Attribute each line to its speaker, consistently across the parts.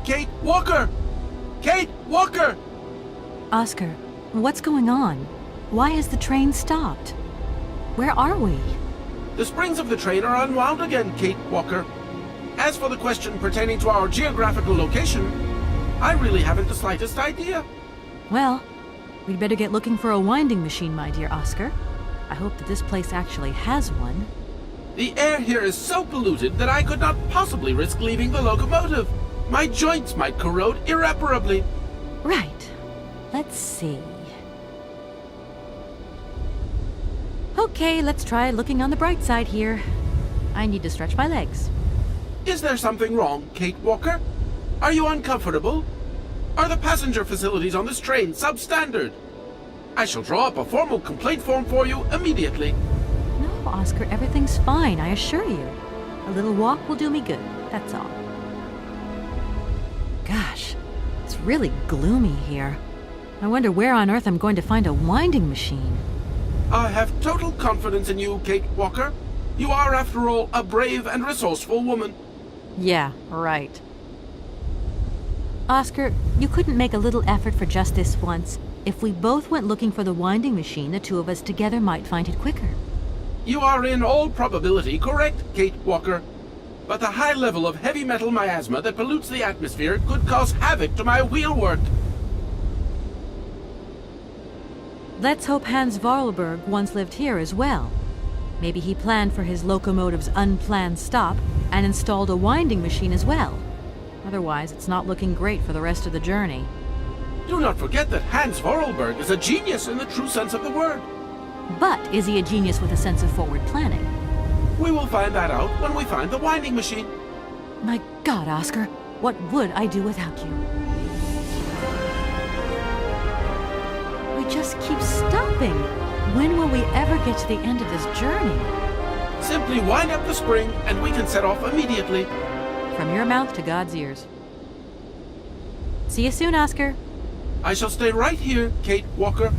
Speaker 1: Kate Walker! Kate Walker!
Speaker 2: Oscar, what's going on? Why has the train stopped? Where are we?
Speaker 1: The springs of the train are unwound again, Kate Walker. As for the question pertaining to our geographical location, I really haven't the slightest idea.
Speaker 2: Well, we'd better get looking for a winding machine, my dear Oscar. I hope that this place actually has one.
Speaker 1: The air here is so polluted that I could not possibly risk leaving the locomotive. My joints might corrode irreparably.
Speaker 2: Right. Let's see. Okay, let's try looking on the bright side here. I need to stretch my legs.
Speaker 1: Is there something wrong, Kate Walker? Are you uncomfortable? Are the passenger facilities on this train substandard? I shall draw up a formal complaint form for you immediately.
Speaker 2: No, Oscar, everything's fine, I assure you. A little walk will do me good, that's all. Gosh, it's really gloomy here. I wonder where on earth I'm going to find a winding machine.
Speaker 1: I have total confidence in you, Kate Walker. You are, after all, a brave and resourceful woman.
Speaker 2: Yeah, right. Oscar, you couldn't make a little effort for just this once. If we both went looking for the winding machine, the two of us together might find it quicker.
Speaker 1: You are in all probability correct, Kate Walker. But the high level of heavy metal miasma that pollutes the atmosphere could cause havoc to my wheelwork.
Speaker 2: Let's hope Hans Vorarlberg once lived here as well. Maybe he planned for his locomotive's unplanned stop and installed a winding machine as well. Otherwise, it's not looking great for the rest of the journey.
Speaker 1: Do not forget that Hans Vorarlberg is a genius in the true sense of the word.
Speaker 2: But is he a genius with a sense of forward planning?
Speaker 1: We will find that out when we find the winding machine.
Speaker 2: My God, Oscar, what would I do without you? We just keep stopping. When will we ever get to the end of this journey?
Speaker 1: Simply wind up the spring and we can set off immediately.
Speaker 2: From your mouth to God's ears. See you soon, Oscar.
Speaker 1: I shall stay right here, Kate Walker.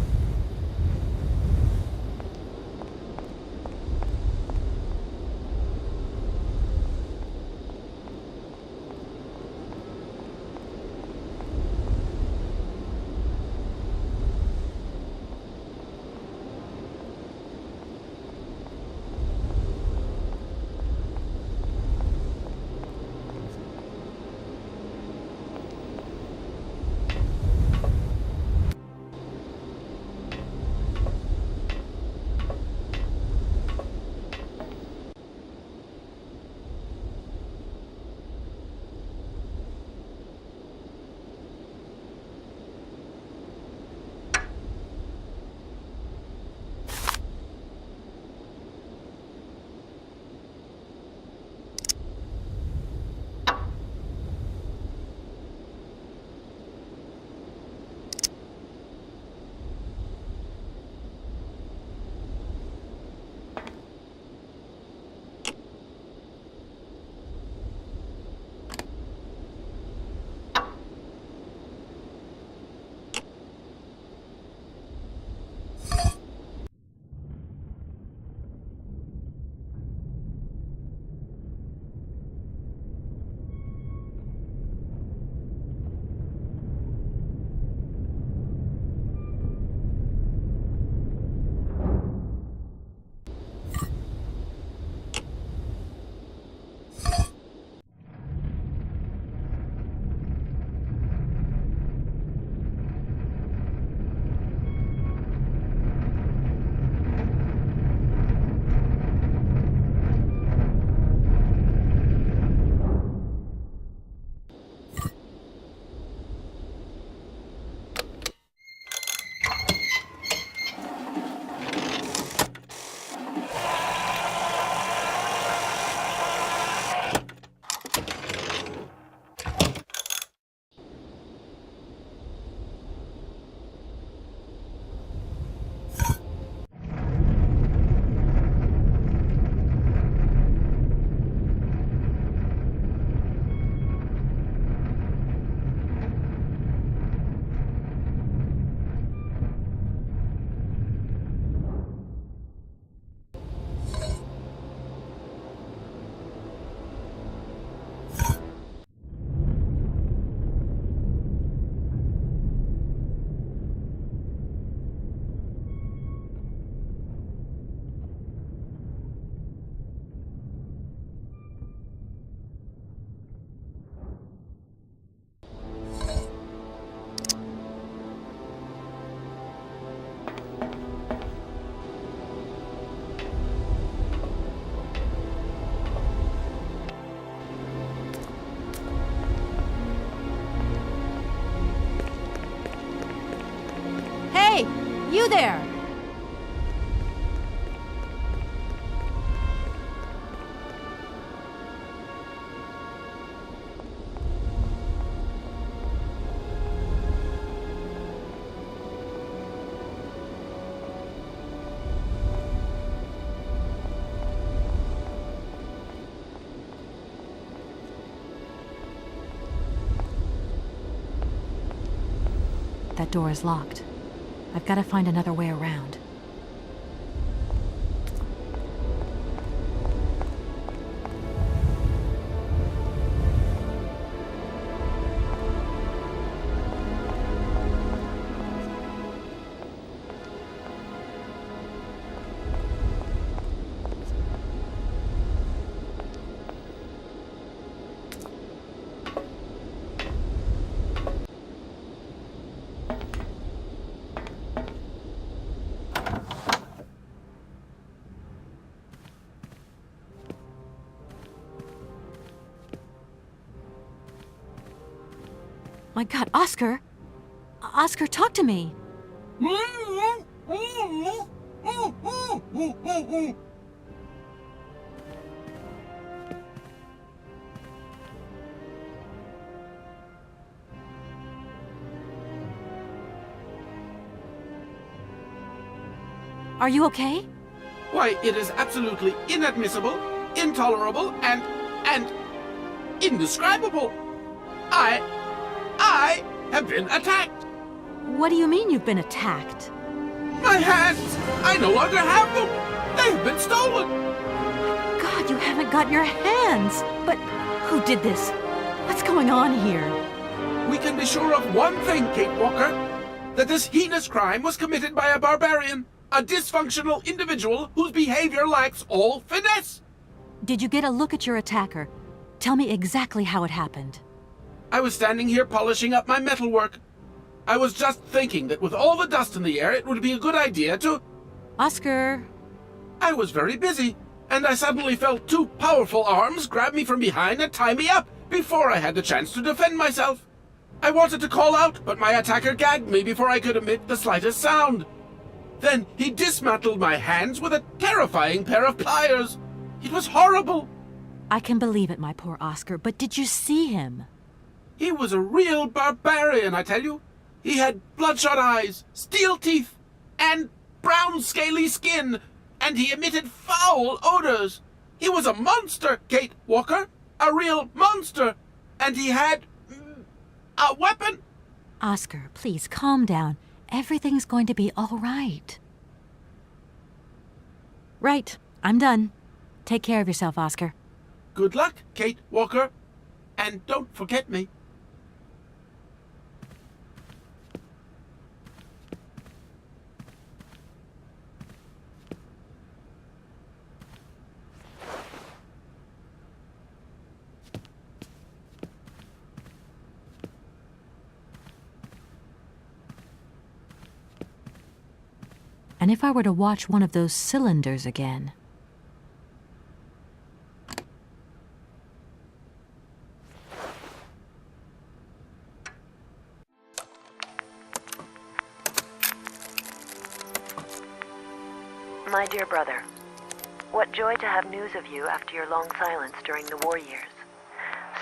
Speaker 2: You there! That door is locked. I've got to find another way around. My God, Oscar! Oscar, talk to me! Are you okay?
Speaker 1: Why, it is absolutely inadmissible, intolerable, and indescribable. I have been attacked.
Speaker 2: What do you mean you've been attacked?
Speaker 1: My hands! I no longer have them! They have been stolen!
Speaker 2: God, you haven't got your hands! But who did this? What's going on here?
Speaker 1: We can be sure of one thing, Kate Walker. That this heinous crime was committed by a barbarian. A dysfunctional individual whose behavior lacks all finesse.
Speaker 2: Did you get a look at your attacker? Tell me exactly how it happened.
Speaker 1: I was standing here polishing up my metalwork. I was just thinking that with all the dust in the air, it would be a good idea to...
Speaker 2: Oscar!
Speaker 1: I was very busy, and I suddenly felt two powerful arms grab me from behind and tie me up before I had the chance to defend myself. I wanted to call out, but my attacker gagged me before I could emit the slightest sound. Then he dismantled my hands with a terrifying pair of pliers. It was horrible.
Speaker 2: I can believe it, my poor Oscar, but did you see him?
Speaker 1: He was a real barbarian, I tell you. He had bloodshot eyes, steel teeth, and brown scaly skin, and he emitted foul odors. He was a monster, Kate Walker, a real monster, and he had a weapon.
Speaker 2: Oscar, please calm down. Everything's going to be all right. Right, I'm done. Take care of yourself, Oscar.
Speaker 1: Good luck, Kate Walker, and don't forget me.
Speaker 2: And if I were to watch one of those cylinders again?
Speaker 3: My dear brother, what joy to have news of you after your long silence during the war years.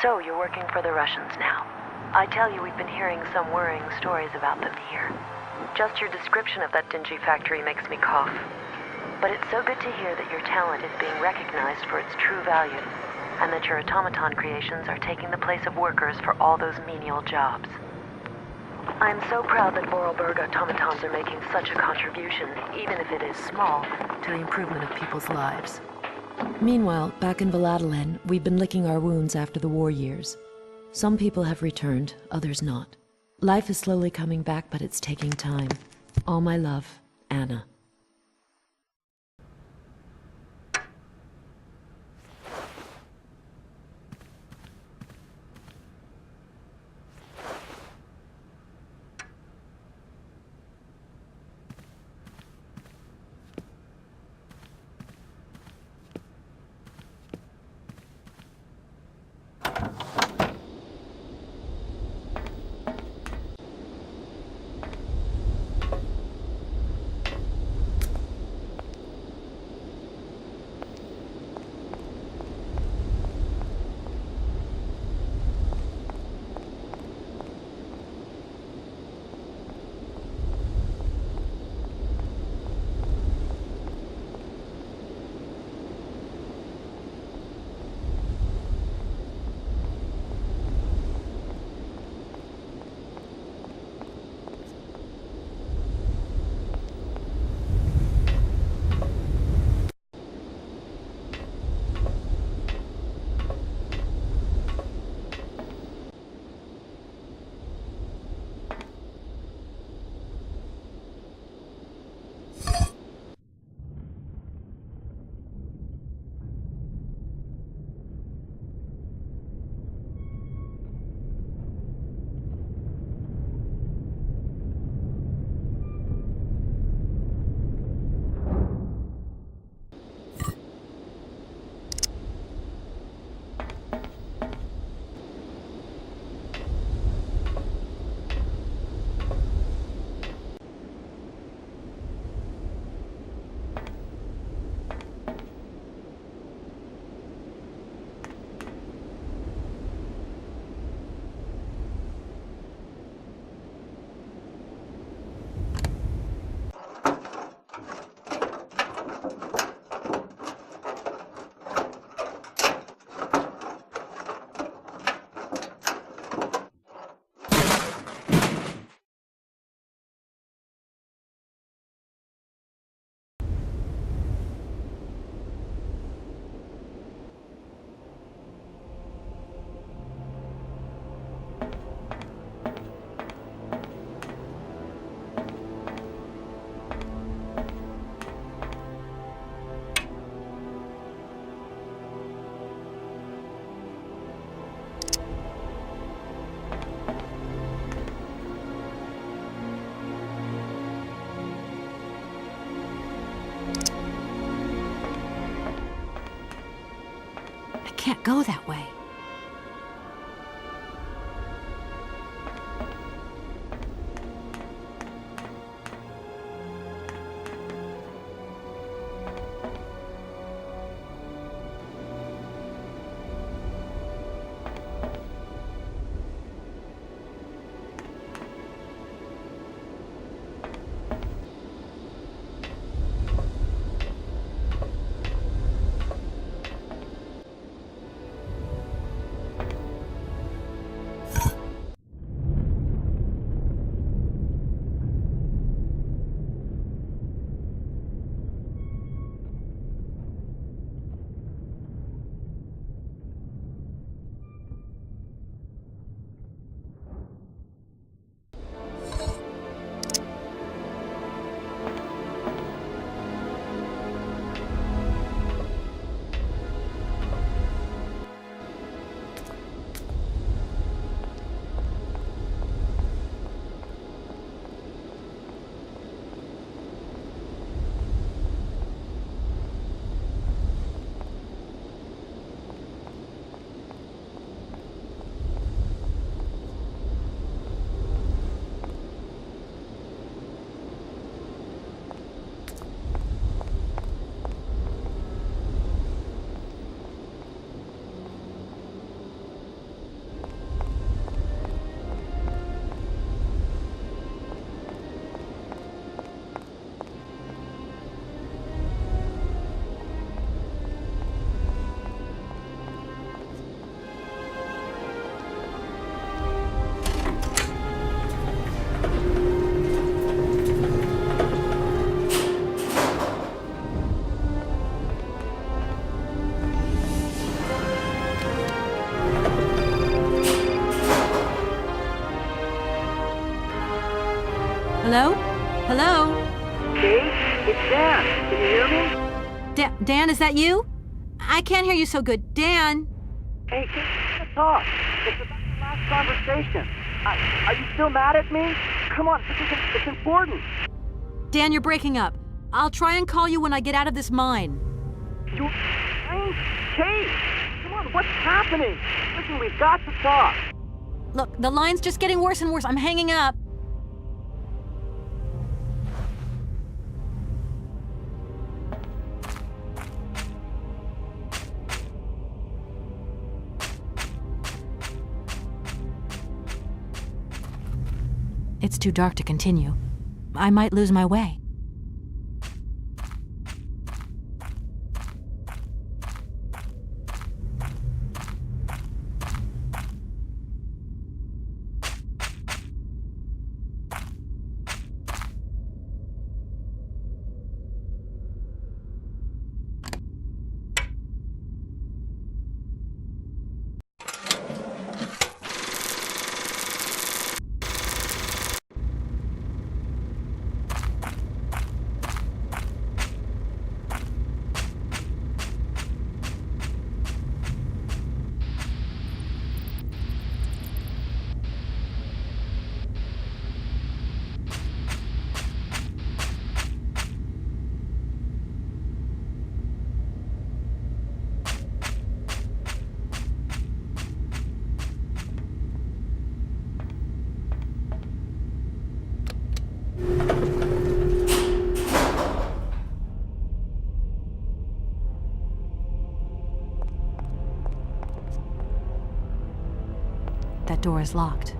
Speaker 3: So you're working for the Russians now. I tell you, we've been hearing some worrying stories about them here. Just your description of that dingy factory makes me cough. But it's so good to hear that your talent is being recognized for its true value, and that your automaton creations are taking the place of workers for all those menial jobs. I'm so proud that Vorarlberg automatons are making such a contribution, even if it is small, to the improvement of people's lives.
Speaker 4: Meanwhile, back in Valladolid, we've been licking our wounds after the war years. Some people have returned, others not. Life is slowly coming back, but it's taking time. All my love, Anna.
Speaker 2: can't go that way. Hello? Hello?
Speaker 5: Kate, it's Dan. Can you hear me?
Speaker 2: Dan, is that you? I can't hear you so good. Dan?
Speaker 5: Hey, Kate, let's talk. It's about the last conversation. Are you still mad at me? Come on, it's important.
Speaker 2: Dan, you're breaking up. I'll try and call you when I get out of this mine.
Speaker 5: You... Kate! Come on, what's happening? Listen, we've got to talk.
Speaker 2: Look, the line's just getting worse and worse. I'm hanging up. It's too dark to continue. I might lose my way. That door is locked.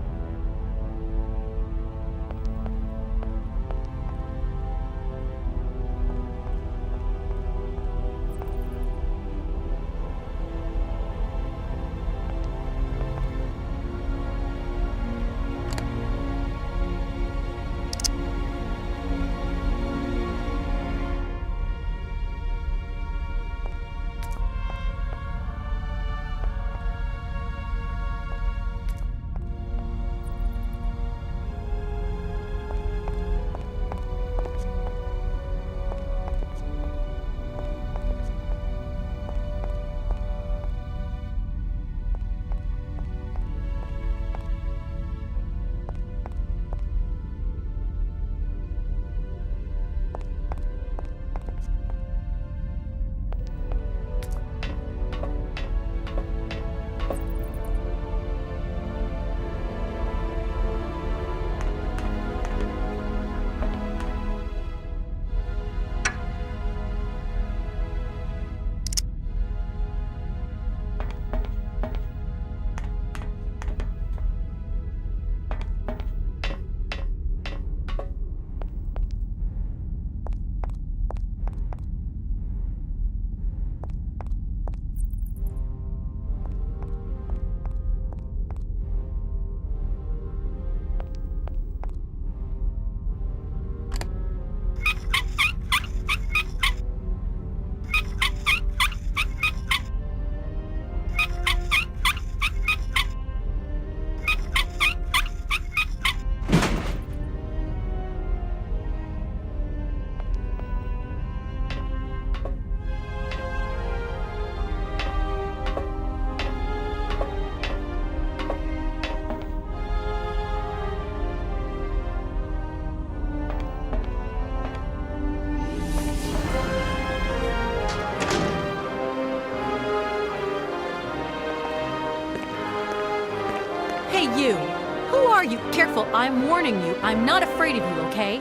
Speaker 2: are you? Careful, I'm warning you. I'm not afraid of you, okay?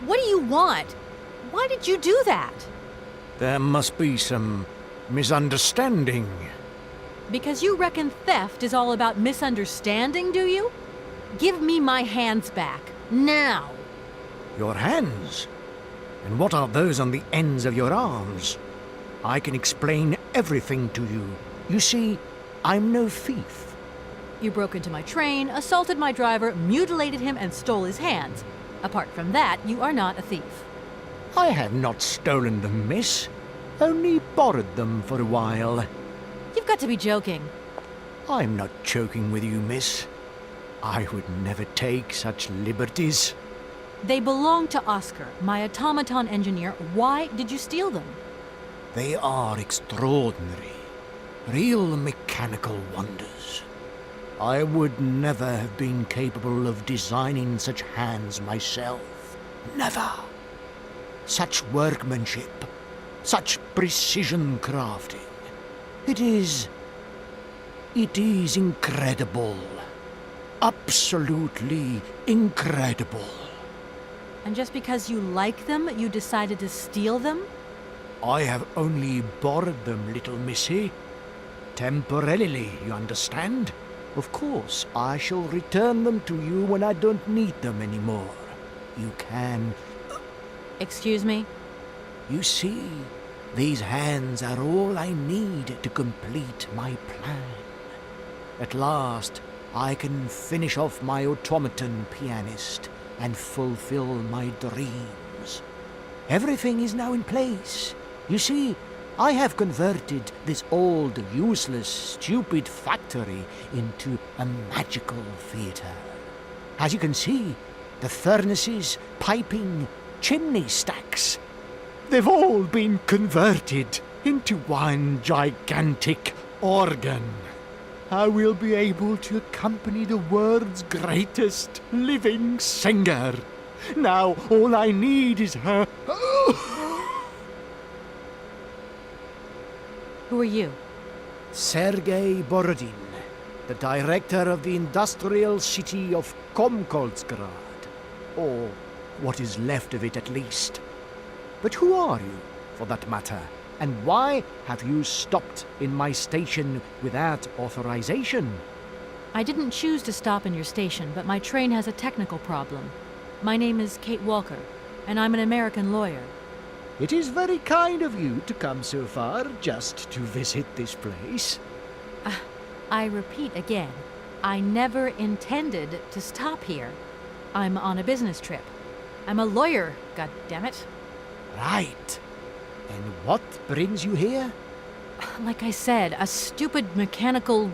Speaker 2: What do you want? Why did you do that?
Speaker 6: There must be some misunderstanding.
Speaker 2: Because you reckon theft is all about misunderstanding, do you? Give me my hands back. Now.
Speaker 6: Your hands? And what are those on the ends of your arms? I can explain everything to you. You see, I'm no thief.
Speaker 2: You broke into my train, assaulted my driver, mutilated him, and stole his hands. Apart from that, you are not a thief.
Speaker 6: I have not stolen them, miss. Only borrowed them for a while.
Speaker 2: You've got to be joking.
Speaker 6: I'm not joking with you, miss. I would never take such liberties.
Speaker 2: They belong to Oscar, my automaton engineer. Why did you steal them?
Speaker 6: They are extraordinary. Real mechanical wonders. I would never have been capable of designing such hands myself. Never. Such workmanship. Such precision crafting. It is incredible. Absolutely incredible.
Speaker 2: And just because you like them, you decided to steal them?
Speaker 6: I have only borrowed them, little missy. Temporarily, you understand? Of course, I shall return them to you when I don't need them anymore. You can...
Speaker 2: Excuse me?
Speaker 6: You see, these hands are all I need to complete my plan. At last, I can finish off my automaton pianist and fulfill my dreams. Everything is now in place. You see, I have converted this old, useless, stupid factory into a magical theatre. As you can see, the furnaces, piping, chimney stacks, they've all been converted into one gigantic organ. I will be able to accompany the world's greatest living singer. Now all I need is her...
Speaker 2: Who are you?
Speaker 6: Sergei Borodin, the director of the industrial city of Komkoltsgrad. Or what is left of it at least. But who are you, for that matter? And why have you stopped in my station without authorization?
Speaker 2: I didn't choose to stop in your station, but my train has a technical problem. My name is Kate Walker, and I'm an American lawyer.
Speaker 6: It is very kind of you to come so far just to visit this place.
Speaker 2: I repeat again, I never intended to stop here. I'm on a business trip. I'm a lawyer, goddammit.
Speaker 6: Right. And what brings you here?
Speaker 2: Like I said, a stupid mechanical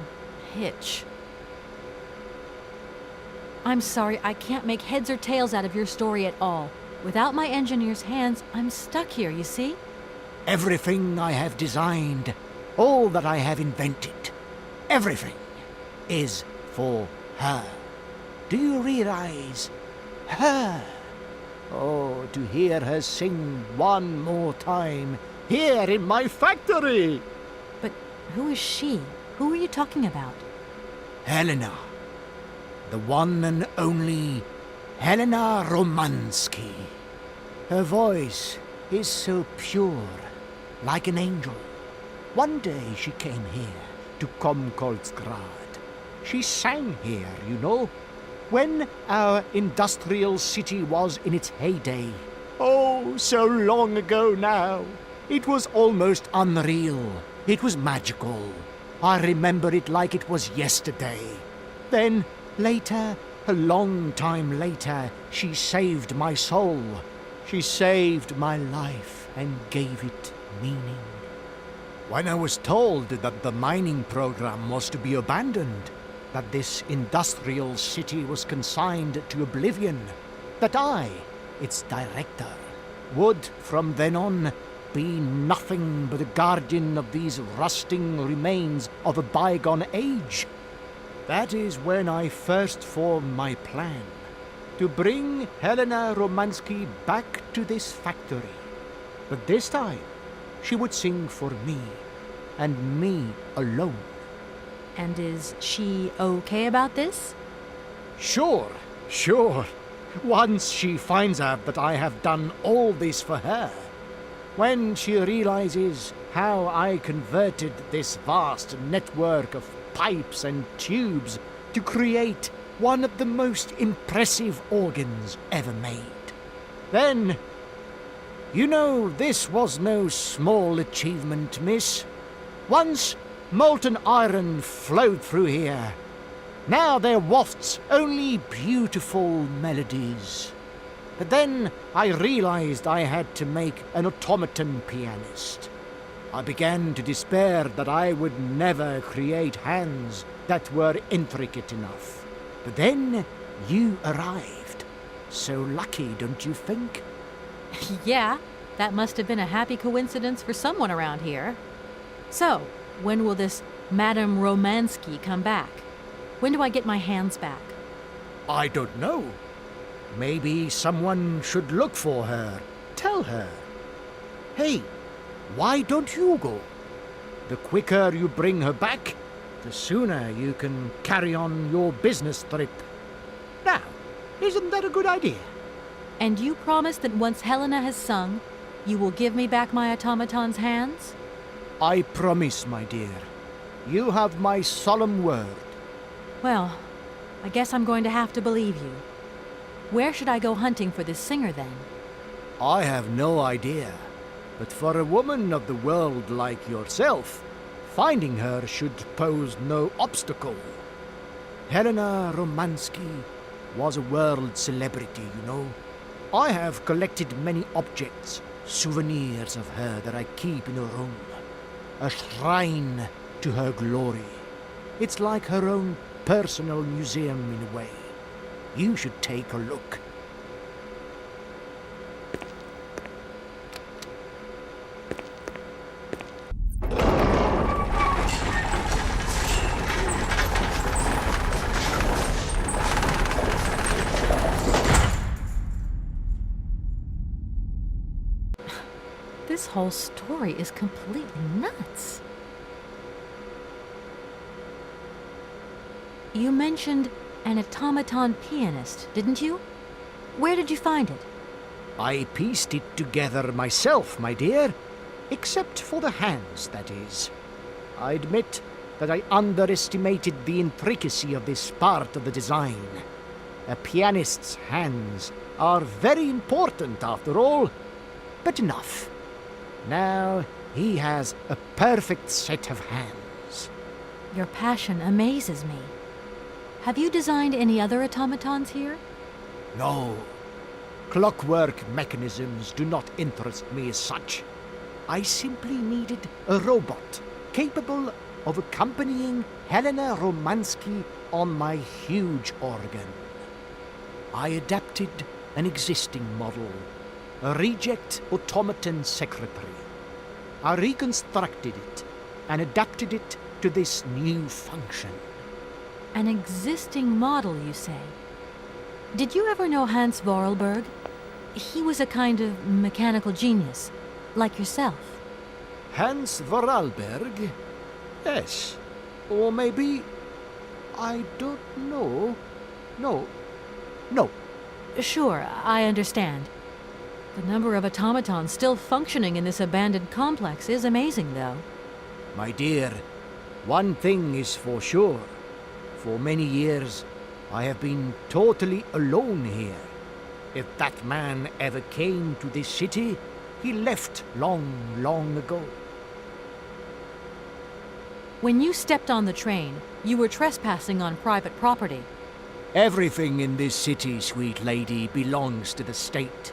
Speaker 2: hitch. I'm sorry, I can't make heads or tails out of your story at all. Without my engineer's hands, I'm stuck here, you see?
Speaker 6: Everything I have designed, all that I have invented, everything is for her. Do you realize? Her. Oh, to hear her sing one more time, here in my factory!
Speaker 2: But who is she? Who are you talking about?
Speaker 6: Helena. The one and only Helena Romansky. Her voice is so pure, like an angel. One day she came here, to Komkoltsgrad. She sang here, you know, when our industrial city was in its heyday. Oh, so long ago now. It was almost unreal. It was magical. I remember it like it was yesterday. Then, later, a long time later, she saved my soul. She saved my life and gave it meaning. When I was told that the mining program was to be abandoned, that this industrial city was consigned to oblivion, that I, its director, would from then on be nothing but a guardian of these rusting remains of a bygone age, that is when I first formed my plan to bring Helena Romansky back to this factory. But this time, she would sing for me, and me alone.
Speaker 2: And is she okay about this?
Speaker 6: Sure, sure. Once she finds out that I have done all this for her, when she realizes how I converted this vast network of pipes and tubes to create one of the most impressive organs ever made, then, you know, this was no small achievement, miss. Once molten iron flowed through here. Now there wafts only beautiful melodies. But then I realized I had to make an automaton pianist. I began to despair that I would never create hands that were intricate enough. But then you arrived. So lucky, don't you think?
Speaker 2: Yeah, that must have been a happy coincidence for someone around here. So, when will this Madame Romansky come back? When do I get my hands back?
Speaker 6: I don't know. Maybe someone should look for her. Tell her. Hey, why don't you go? The quicker you bring her back, the sooner you can carry on your business trip. Now, isn't that a good idea?
Speaker 2: And you promise that once Helena has sung, you will give me back my automaton's hands?
Speaker 6: I promise, my dear. You have my solemn word.
Speaker 2: Well, I guess I'm going to have to believe you. Where should I go hunting for this singer, then?
Speaker 6: I have no idea. But for a woman of the world like yourself, finding her should pose no obstacle. Helena Romansky was a world celebrity, you know. I have collected many objects, souvenirs of her that I keep in a room. A shrine to her glory. It's like her own personal museum in a way. You should take a look.
Speaker 2: This whole story is completely nuts. You mentioned an automaton pianist, didn't you? Where did you find it?
Speaker 6: I pieced it together myself, my dear. Except for the hands, that is. I admit that I underestimated the intricacy of this part of the design. A pianist's hands are very important, after all. But enough. Now he has a perfect set of hands.
Speaker 2: Your passion amazes me. Have you designed any other automatons here?
Speaker 6: No. Clockwork mechanisms do not interest me as such. I simply needed a robot capable of accompanying Helena Romansky on my huge organ. I adapted an existing model, a reject automaton secretary. I reconstructed it and adapted it to this new function.
Speaker 2: An existing model, you say? Did you ever know Hans Vorarlberg? He was a kind of mechanical genius, like yourself.
Speaker 6: Hans Vorarlberg? Yes. Or maybe... I don't know. No.
Speaker 2: Sure, I understand. The number of automatons still functioning in this abandoned complex is amazing, though.
Speaker 6: My dear, one thing is for sure. For many years, I have been totally alone here. If that man ever came to this city, he left long ago.
Speaker 2: When you stepped on the train, you were trespassing on private property.
Speaker 6: Everything in this city, sweet lady, belongs to the state.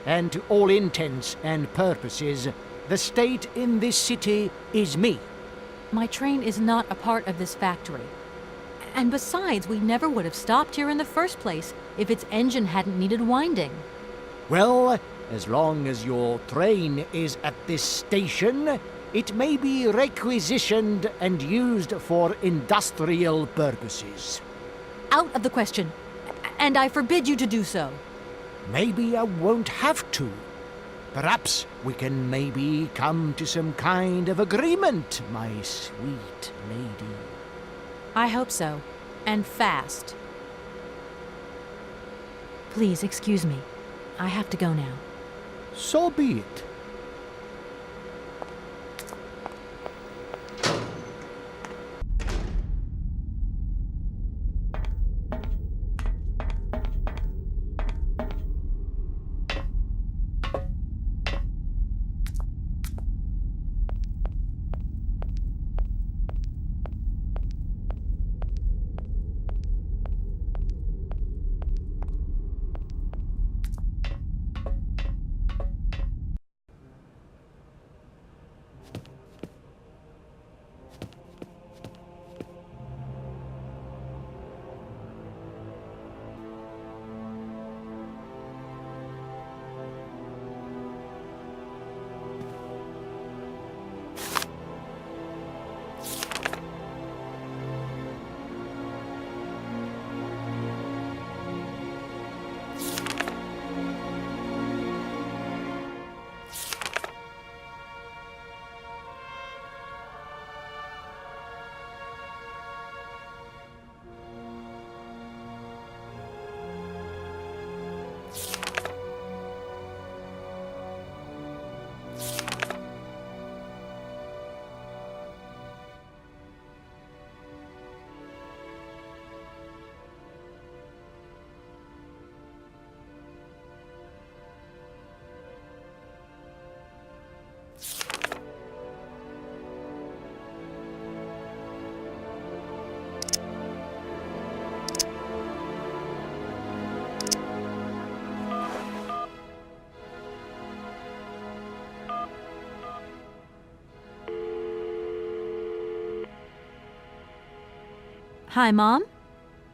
Speaker 6: And to all intents and purposes, the state in this city is me.
Speaker 2: My train is not a part of this factory. And besides, we never would have stopped here in the first place if its engine hadn't needed winding.
Speaker 6: Well, as long as your train is at this station, it may be requisitioned and used for industrial purposes.
Speaker 2: Out of the question. And I forbid you to do so.
Speaker 6: Maybe I won't have to. Perhaps we can maybe come to some kind of agreement, my sweet lady.
Speaker 2: I hope so. And fast. Please, excuse me. I have to go now.
Speaker 6: So be it.
Speaker 2: Hi, Mom?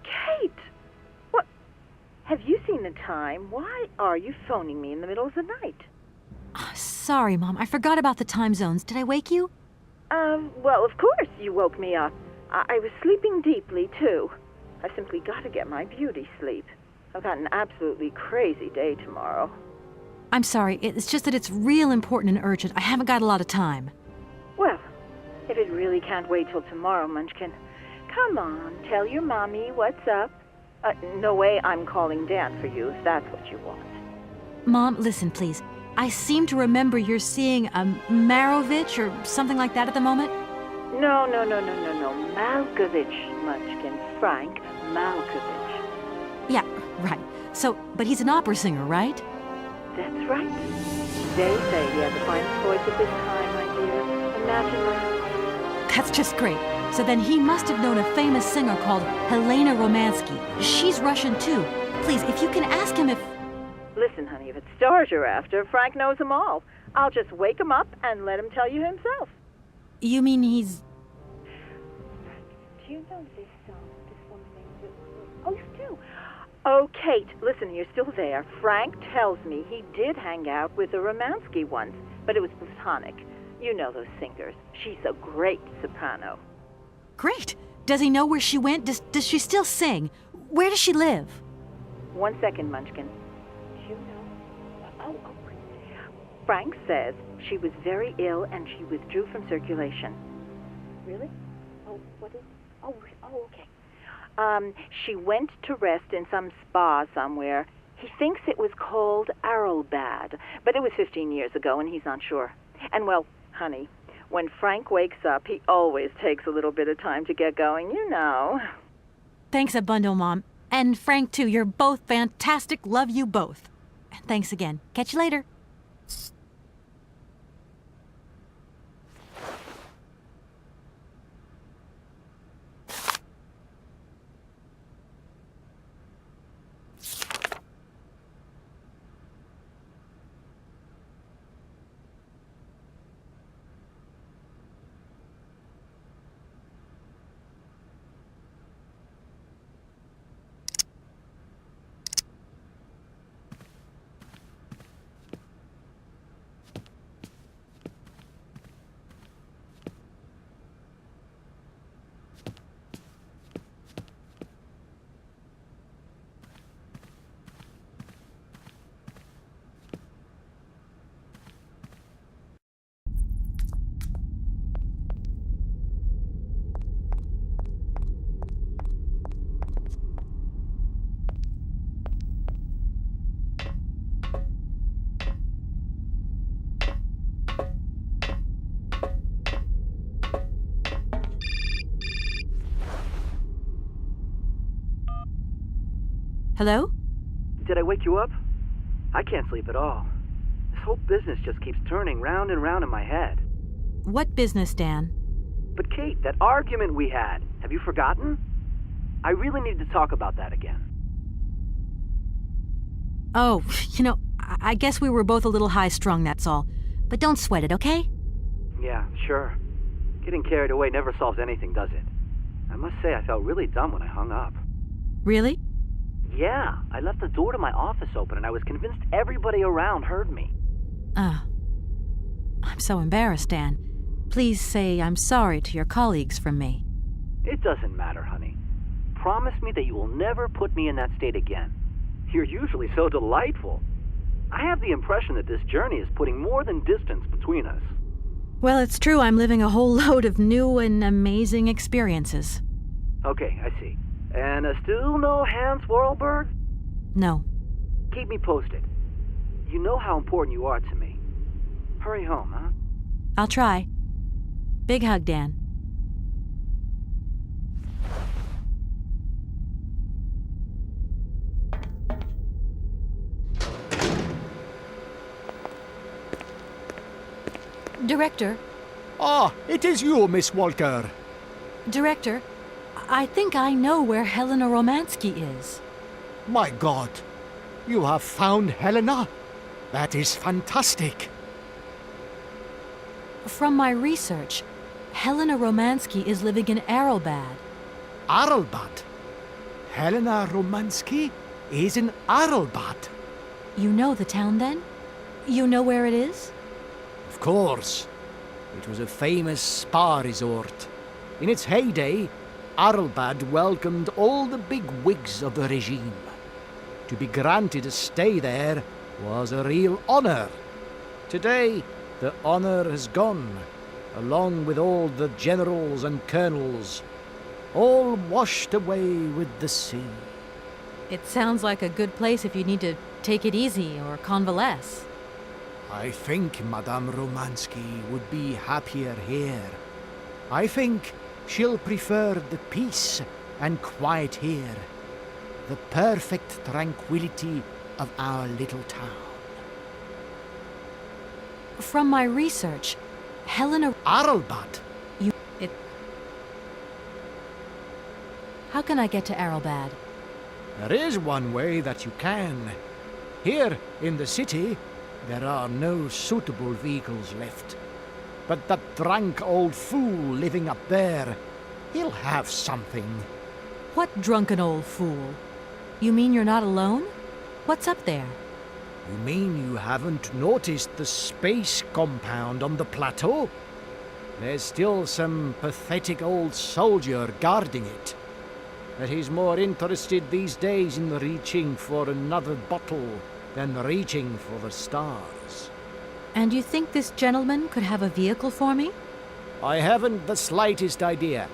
Speaker 7: Kate! What? Have you seen the time? Why are you phoning me in the middle of the night?
Speaker 2: Sorry, Mom. I forgot about the time zones. Did I wake you?
Speaker 7: Well, of course you woke me up. I was sleeping deeply, too. I simply got to get my beauty sleep. I've got an absolutely crazy day tomorrow.
Speaker 2: I'm sorry. It's just that it's real important and urgent. I haven't got a lot of time.
Speaker 7: Well, if it really can't wait till tomorrow, Munchkin, come on, tell your mommy what's up. No way I'm calling Dan for you if that's what you want.
Speaker 2: Mom, listen, please. I seem to remember you're seeing Marovich or something like that at the moment.
Speaker 7: No. Malkovich, Munchkin. Frank Malkovich.
Speaker 2: Yeah, right. So, but he's an opera singer, right?
Speaker 7: That's right. They say he has the finest voice at this time, my dear. Imagine that.
Speaker 2: That's just great. So then he must have known a famous singer called Helena Romansky. She's Russian too. Please, if you can ask him if...
Speaker 7: Listen, honey, if it's stars you're after, Frank knows them all. I'll just wake him up and let him tell you himself.
Speaker 2: You mean he's...
Speaker 7: Do you know this woman named... Oh, you do? Oh, Kate, listen, you're still there. Frank tells me he did hang out with the Romansky once, but it was platonic. You know those singers. She's a great soprano.
Speaker 2: Great. Does he know where she went? Does she still sing? Where does she live?
Speaker 7: 1 second, Munchkin. Do you know? Oh. Frank says she was very ill and she withdrew from circulation. Really? Oh, what is... Oh, okay. She went to rest in some spa somewhere. He thinks it was called Arlbad, but it was 15 years ago and he's not sure. And, well, honey, when Frank wakes up, he always takes a little bit of time to get going, you know.
Speaker 2: Thanks a bundle, Mom. And Frank, too. You're both fantastic. Love you both. Thanks again. Catch you later. Hello?
Speaker 5: Did I wake you up? I can't sleep at all. This whole business just keeps turning round and round in my head.
Speaker 2: What business, Dan?
Speaker 5: But Kate, that argument we had, have you forgotten? I really need to talk about that again.
Speaker 2: Oh, I guess we were both a little high-strung, that's all. But don't sweat it, okay?
Speaker 5: Yeah, sure. Getting carried away never solves anything, does it? I must say I felt really dumb when I hung up.
Speaker 2: Really?
Speaker 5: Yeah, I left the door to my office open and I was convinced everybody around heard me.
Speaker 2: I'm so embarrassed, Dan. Please say I'm sorry to your colleagues from me.
Speaker 5: It doesn't matter, honey. Promise me that you will never put me in that state again. You're usually so delightful. I have the impression that this journey is putting more than distance between us.
Speaker 2: Well, it's true I'm living a whole load of new and amazing experiences.
Speaker 5: Okay, I see. And still no Hans Vorarlberg?
Speaker 2: No.
Speaker 5: Keep me posted. You know how important you are to me. Hurry home, huh?
Speaker 2: I'll try. Big hug, Dan. Director,
Speaker 6: Ah, it is you, Miss Walker.
Speaker 2: Director, I think I know where Helena Romansky is.
Speaker 6: My God, you have found Helena? That is fantastic.
Speaker 2: From my research, Helena Romansky is living in Arelbad.
Speaker 6: Arelbad? Helena Romansky is in Arelbad.
Speaker 2: You know the town, then? You know where it is?
Speaker 6: Of course. It was a famous spa resort. In its heyday, Arelbad welcomed all the big wigs of the regime. To be granted a stay there was a real honor. Today, the honor has gone, along with all the generals and colonels, all washed away with the sea.
Speaker 2: It sounds like a good place if you need to take it easy or convalesce.
Speaker 6: I think Madame Romansky would be happier here. I think she'll prefer the peace and quiet here, the perfect tranquility of our little town.
Speaker 2: From my research, Helena...
Speaker 6: Arelbad?
Speaker 2: How can I get to Arelbad?
Speaker 6: There is one way that you can. Here in the city, there are no suitable vehicles left. But that drunk old fool living up there, he'll have something.
Speaker 2: What drunken old fool? You mean you're not alone? What's up there?
Speaker 6: You mean you haven't noticed the space compound on the plateau? There's still some pathetic old soldier guarding it. But he's more interested these days in reaching for another bottle than reaching for the stars.
Speaker 2: And you think this gentleman could have a vehicle for me?
Speaker 6: I haven't the slightest idea.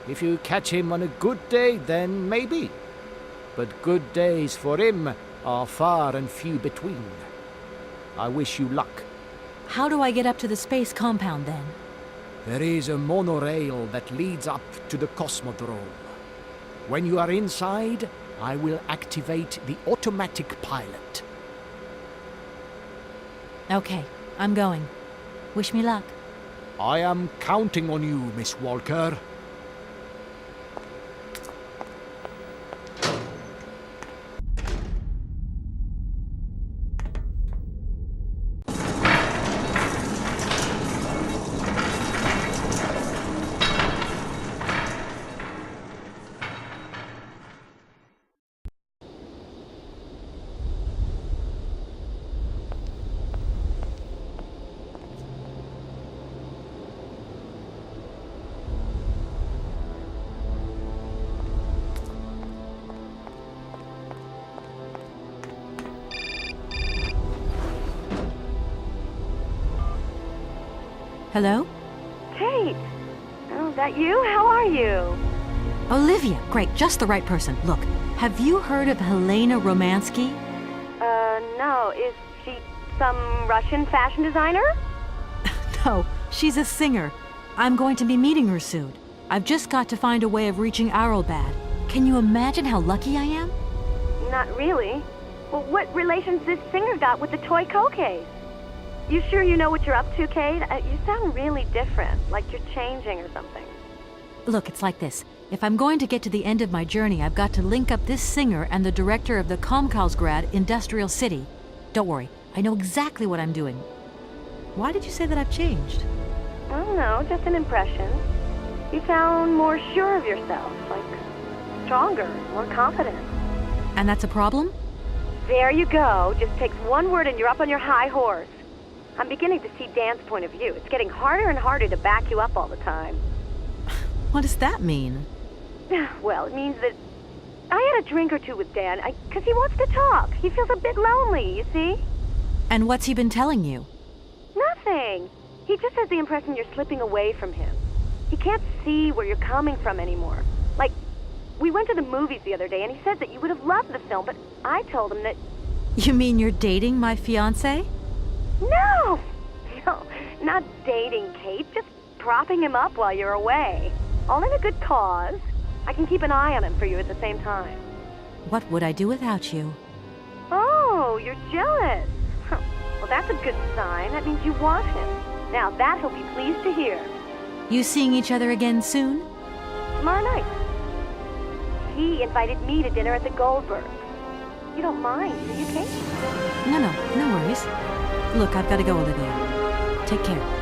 Speaker 6: If you catch him on a good day, then maybe. But good days for him are far and few between. I wish you luck.
Speaker 2: How do I get up to the space compound, then?
Speaker 6: There is a monorail that leads up to the Cosmodrome. When you are inside, I will activate the automatic pilot.
Speaker 2: Okay, I'm going. Wish me luck.
Speaker 6: I am counting on you, Miss Walker.
Speaker 2: Hello?
Speaker 7: Kate! Oh, is that you? How are you?
Speaker 2: Olivia! Great, just the right person. Look, have you heard of Helena Romansky?
Speaker 7: No. Is she some Russian fashion designer?
Speaker 2: No, she's a singer. I'm going to be meeting her soon. I've just got to find a way of reaching Arelbad. Can you imagine how lucky I am?
Speaker 8: Not really. Well, what relation's this singer got with the toy case? You sure you know what you're up to, Kate? You sound really different, like you're changing or something.
Speaker 2: Look, it's like this. If I'm going to get to the end of my journey, I've got to link up this singer and the director of the Comkalsgrad Industrial City. Don't worry, I know exactly what I'm doing. Why did you say that I've changed?
Speaker 8: I don't know, just an impression. You sound more sure of yourself, like stronger, more confident.
Speaker 2: And that's a problem?
Speaker 8: There you go. Just takes one word and you're up on your high horse. I'm beginning to see Dan's point of view. It's getting harder and harder to back you up all the time.
Speaker 2: What does that mean?
Speaker 8: Well, it means that I had a drink or two with Dan, because he wants to talk. He feels a bit lonely, you see?
Speaker 2: And what's he been telling you?
Speaker 8: Nothing. He just has the impression you're slipping away from him. He can't see where you're coming from anymore. Like, we went to the movies the other day, and he said that you would have loved the film, but I told him that...
Speaker 2: You mean you're dating my fiancé?
Speaker 8: No! No, not dating, Kate. Just propping him up while you're away. All in a good cause. I can keep an eye on him for you at the same time.
Speaker 2: What would I do without you?
Speaker 8: Oh, you're jealous. Well, that's a good sign. That means you want him. Now, that he'll be pleased to hear.
Speaker 2: You seeing each other again soon?
Speaker 8: Tomorrow night. He invited me to dinner at the Goldbergs. You don't mind, do you, Kate?
Speaker 2: No worries. Look, I've got to go, Olivia. Take care.